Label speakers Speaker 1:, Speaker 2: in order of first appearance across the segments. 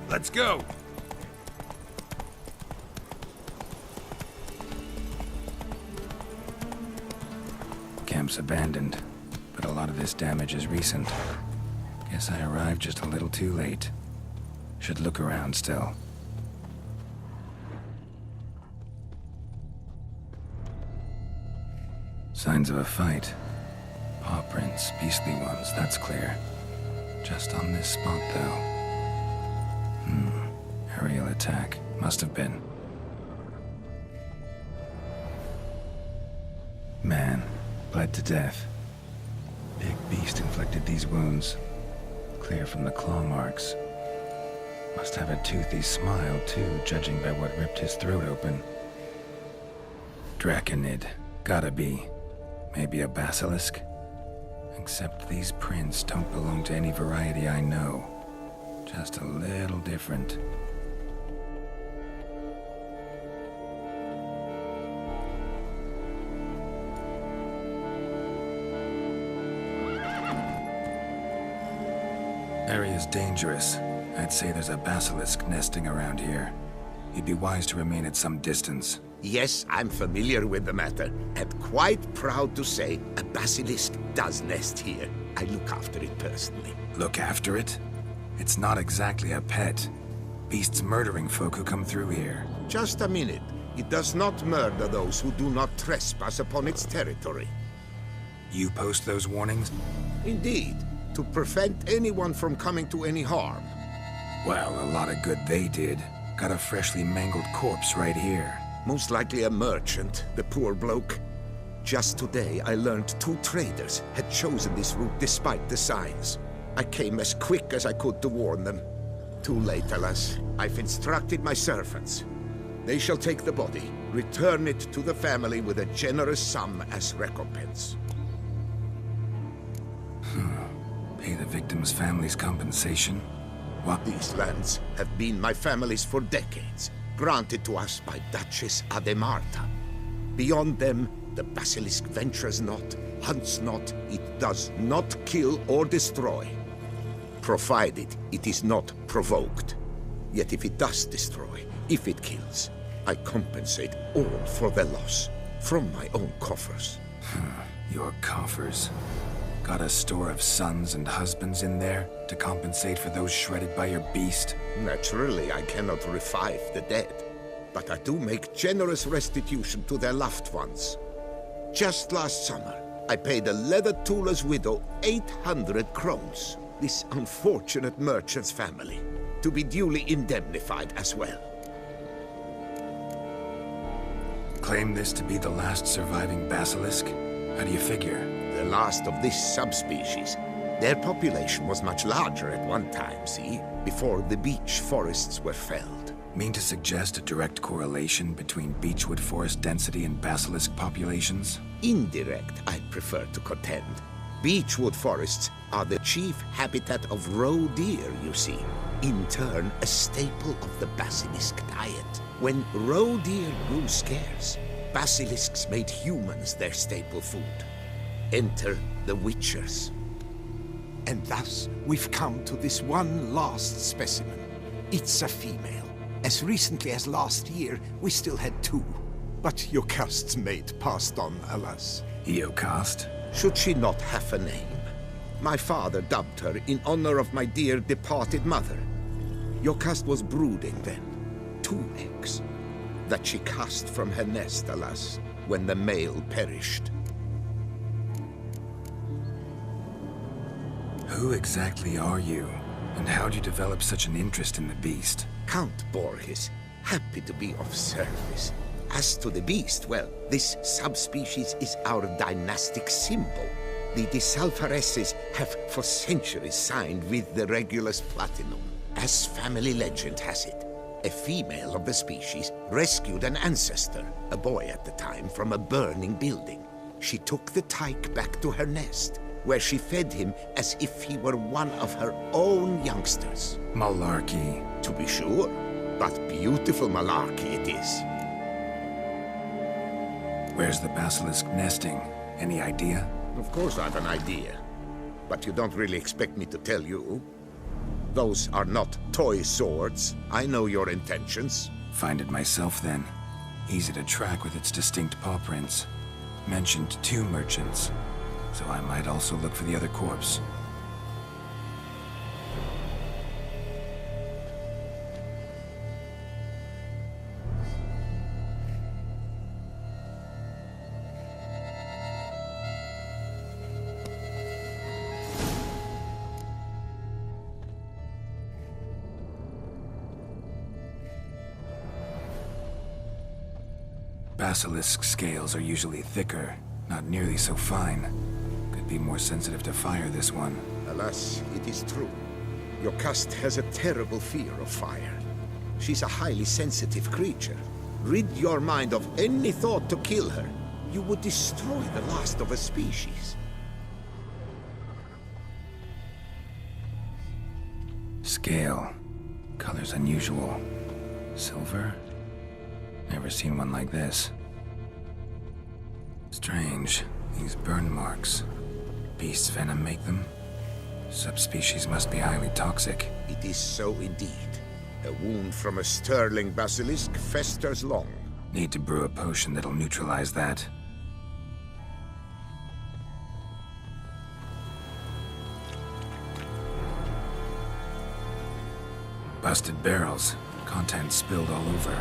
Speaker 1: Let's go!
Speaker 2: Camp's abandoned, but a lot of this damage is recent. Guess I arrived just a little too late. Should look around still. Signs of a fight. Paw prints, beastly ones, that's clear. Just on this spot, though. Aerial attack. Must have been. Man, bled to death. Big beast inflicted these wounds. Clear from the claw marks. Must have a toothy smile, too, judging by what ripped his throat open. Draconid. Gotta be. Maybe a basilisk? Except these prints don't belong to any variety I know. Just a little different. Area's dangerous. I'd say there's a basilisk nesting around here. You'd be wise to remain at some distance.
Speaker 3: Yes, I'm familiar with the matter, and quite proud to say a basilisk does nest here. I look after it personally.
Speaker 2: Look after it? It's not exactly a pet. Beasts murdering folk who come through here.
Speaker 3: Just a minute. It does not murder those who do not trespass upon its territory.
Speaker 2: You post those warnings?
Speaker 3: Indeed, to prevent anyone from coming to any harm.
Speaker 2: Well, a lot of good they did. Got a freshly mangled corpse right here.
Speaker 3: Most likely a merchant, the poor bloke. Just today, I learned 2 traders had chosen this route despite the signs. I came as quick as I could to warn them. Too late, alas. I've instructed my servants. They shall take the body, return it to the family with a generous sum as recompense.
Speaker 2: Pay the victim's family's compensation? What?
Speaker 3: These lands have been my family's for decades, granted to us by Duchess Ademarta. Beyond them, the basilisk ventures not, hunts not, it does not kill or destroy. Provided it is not provoked. Yet if it does destroy, if it kills, I compensate all for their loss, from my own coffers.
Speaker 2: Your coffers. Got a store of sons and husbands in there to compensate for those shredded by your beast?
Speaker 3: Naturally, I cannot revive the dead, but I do make generous restitution to their loved ones. Just last summer, I paid a leather tooler's widow 800 crowns, this unfortunate merchant's family, to be duly indemnified as well.
Speaker 2: Claim this to be the last surviving basilisk? How do you figure?
Speaker 3: The last of this subspecies. Their population was much larger at one time, see? Before the beech forests were felled.
Speaker 2: Mean to suggest a direct correlation between beechwood forest density and basilisk populations?
Speaker 3: Indirect, I prefer to contend. Beechwood forests are the chief habitat of roe deer, you see. In turn, a staple of the basilisk diet. When roe deer grew scarce, basilisks made humans their staple food. Enter the Witchers. And thus, we've come to this one last specimen. It's a female. As recently as last year, we still had 2. But Jocast's mate passed on, alas.
Speaker 2: Jocast?
Speaker 3: Should she not have a name? My father dubbed her in honor of my dear departed mother. Jocast was brooding then. 2 eggs. That she cast from her nest, alas, when the male perished.
Speaker 2: Who exactly are you? And how'd you develop such an interest in the beast?
Speaker 3: Count Borges, happy to be of service. As to the beast, well, this subspecies is our dynastic symbol. The De Salfareses have for centuries signed with the Regulus Platinum. As family legend has it, a female of the species rescued an ancestor, a boy at the time, from a burning building. She took the tyke back to her nest, where she fed him as if he were one of her own youngsters.
Speaker 2: Malarkey.
Speaker 3: To be sure, but beautiful malarkey it is.
Speaker 2: Where's the basilisk nesting? Any idea?
Speaker 3: Of course I've an idea, but you don't really expect me to tell you. Those are not toy swords. I know your intentions.
Speaker 2: Find it myself then. Easy to track with its distinct paw prints. Mentioned 2 merchants, so I might also look for the other corpse. Basilisk scales are usually thicker, not nearly so fine. Could be more sensitive to fire, this one.
Speaker 3: Alas, it is true. Your caste has a terrible fear of fire. She's a highly sensitive creature. Rid your mind of any thought to kill her. You would destroy the last of a species.
Speaker 2: Scale. Color's unusual. Silver? Never seen one like this. Strange. These burn marks. Beast's venom make them? Subspecies must be highly toxic.
Speaker 3: It is so indeed. A wound from a sterling basilisk festers long.
Speaker 2: Need to brew a potion that'll neutralize that. Busted barrels. Contents spilled all over.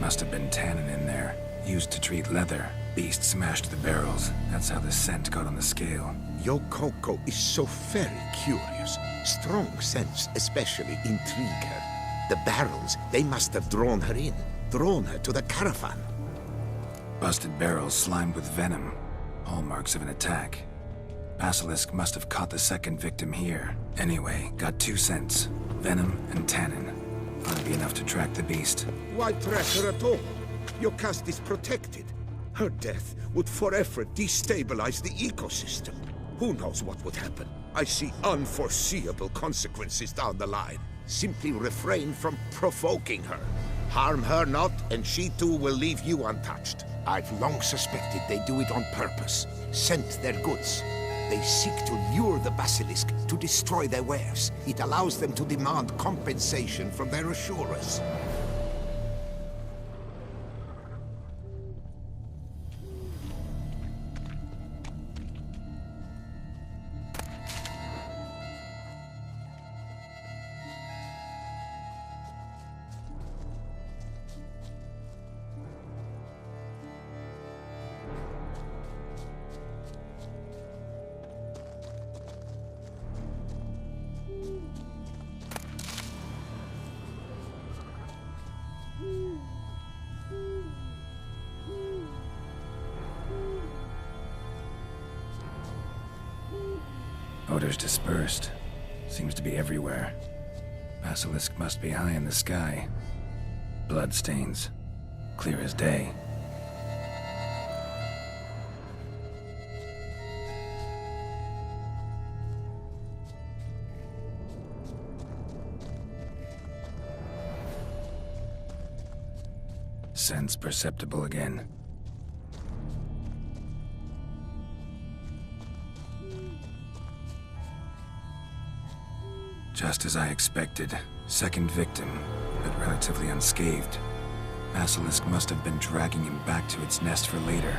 Speaker 2: Must have been tannin in there. Used to treat leather. Beast smashed the barrels. That's how the scent got on the scale.
Speaker 3: Your Coco is so very curious. Strong scents especially intrigue her. The barrels, they must have drawn her in. Drawn her to the caravan.
Speaker 2: Busted barrels slimed with venom. Hallmarks of an attack. Basilisk must have caught the second victim here. Anyway, got 2 scents. Venom and tannin. Ought to be enough to track the beast.
Speaker 3: Why track her at all? Your caste is protected. Her death would forever destabilize the ecosystem. Who knows what would happen? I see unforeseeable consequences down the line. Simply refrain from provoking her. Harm her not, and she too will leave you untouched. I've long suspected they do it on purpose. Scent their goods. They seek to lure the basilisk to destroy their wares. It allows them to demand compensation from their assurers.
Speaker 2: Odors dispersed. Seems to be everywhere. Basilisk must be high in the sky. Bloodstains. Clear as day. Sense perceptible again. Just as I expected. Second victim, but relatively unscathed. Basilisk must have been dragging him back to its nest for later.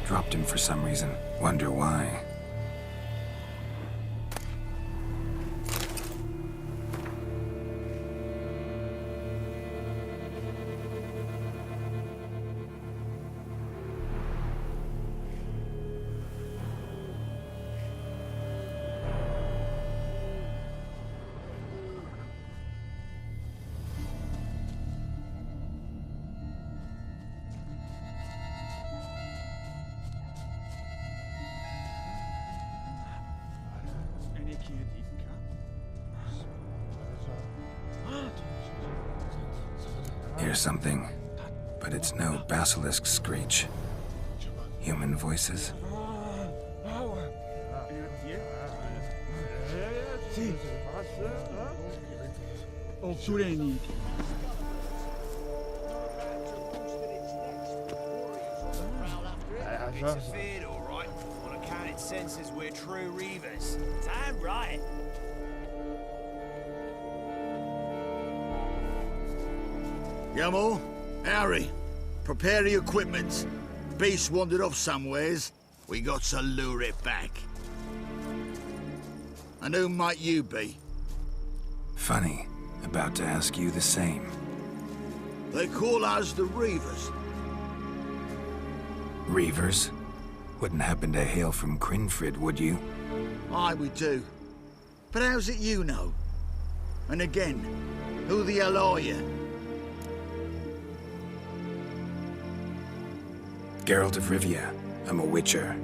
Speaker 2: Dropped him for some reason. Wonder why. Hear something, but it's no basilisk screech. Human voices?
Speaker 1: Interfered, all right. On account it senses we're true reavers. Damn right.
Speaker 4: Yamo, Harry, prepare the equipment. Beast wandered off somewheres. We got to lure it back. And who might you be?
Speaker 2: Funny. About to ask you the same.
Speaker 4: They call us the Reavers.
Speaker 2: Reavers? Wouldn't happen to hail from Crinfrid, would you?
Speaker 4: Aye, we do. But how's it you know? And again, who the hell are you?
Speaker 2: Geralt of Rivia. I'm a witcher.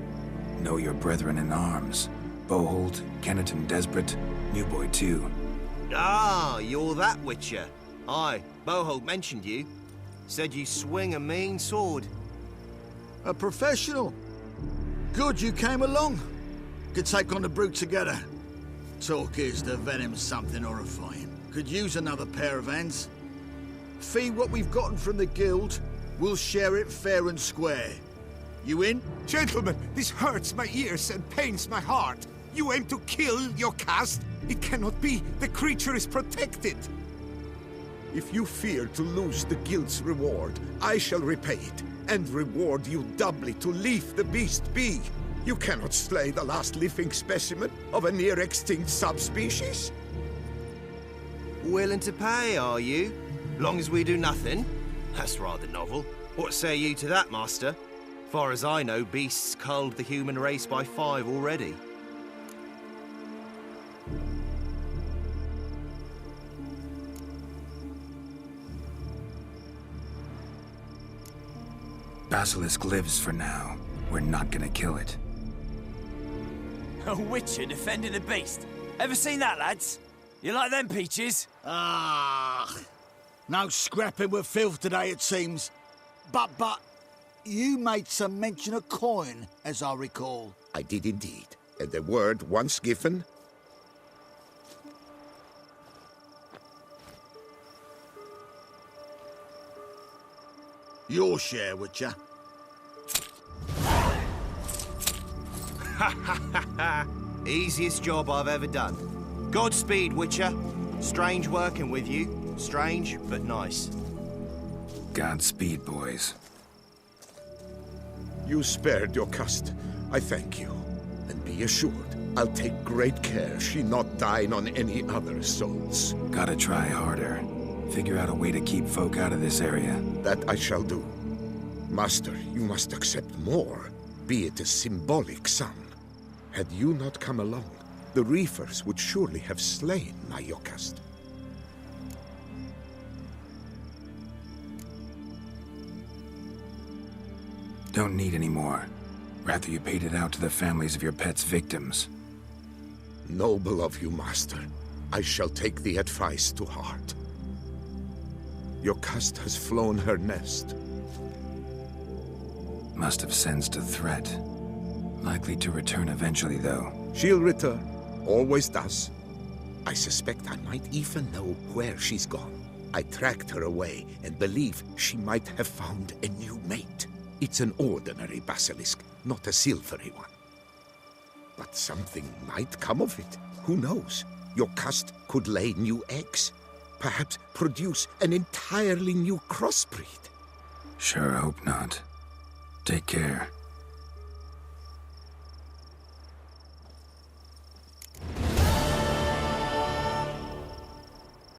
Speaker 2: Know your brethren in arms. Bohold, Kenneton Desperate, New Boy too.
Speaker 1: Ah, you're that witcher. Aye, Bohold mentioned you. Said you swing a mean sword.
Speaker 4: A professional. Good you came along. Could take on the brute together. Talk is the venom's something horrifying. Could use another pair of hands. Fee what we've gotten from the guild. We'll share it fair and square. You in?
Speaker 5: Gentlemen, this hurts my ears and pains my heart. You aim to kill your caste? It cannot be. The creature is protected.
Speaker 3: If you fear to lose the guild's reward, I shall repay it, and reward you doubly to leave the beast be. You cannot slay the last living specimen of a near-extinct subspecies.
Speaker 1: Willing to pay, are you? Long as we do nothing? That's rather novel. What say you to that, master? Far as I know, beasts culled the human race by 5 already.
Speaker 2: Basilisk lives for now. We're not gonna kill it.
Speaker 6: A witcher defending a beast. Ever seen that, lads? You like them peaches?
Speaker 4: Ah, no scrapping with filth today, it seems. But, you made some mention of coin, as I recall.
Speaker 3: I did indeed, and the word once given...
Speaker 4: Your share, Witcher.
Speaker 1: Easiest job I've ever done. Godspeed, Witcher. Strange working with you. Strange, but nice.
Speaker 2: Godspeed, boys.
Speaker 3: You spared your caste. I thank you. And be assured, I'll take great care she not dine on any other souls.
Speaker 2: Gotta try harder. Figure out a way to keep folk out of this area.
Speaker 3: That I shall do. Master, you must accept more, be it a symbolic sum. Had you not come along, the Reefers would surely have slain my Yokast.
Speaker 2: Don't need any more. Rather you paid it out to the families of your pet's victims.
Speaker 3: Noble of you, Master. I shall take the advice to heart. Yokast has flown her nest.
Speaker 2: Must have sensed a threat. Likely to return eventually, though.
Speaker 3: She'll return. Always does. I suspect I might even know where she's gone. I tracked her away and believe she might have found a new mate. It's an ordinary basilisk, not a silvery one. But something might come of it. Who knows? Yokast could lay new eggs. Perhaps produce an entirely new crossbreed.
Speaker 2: Sure hope not. Take care.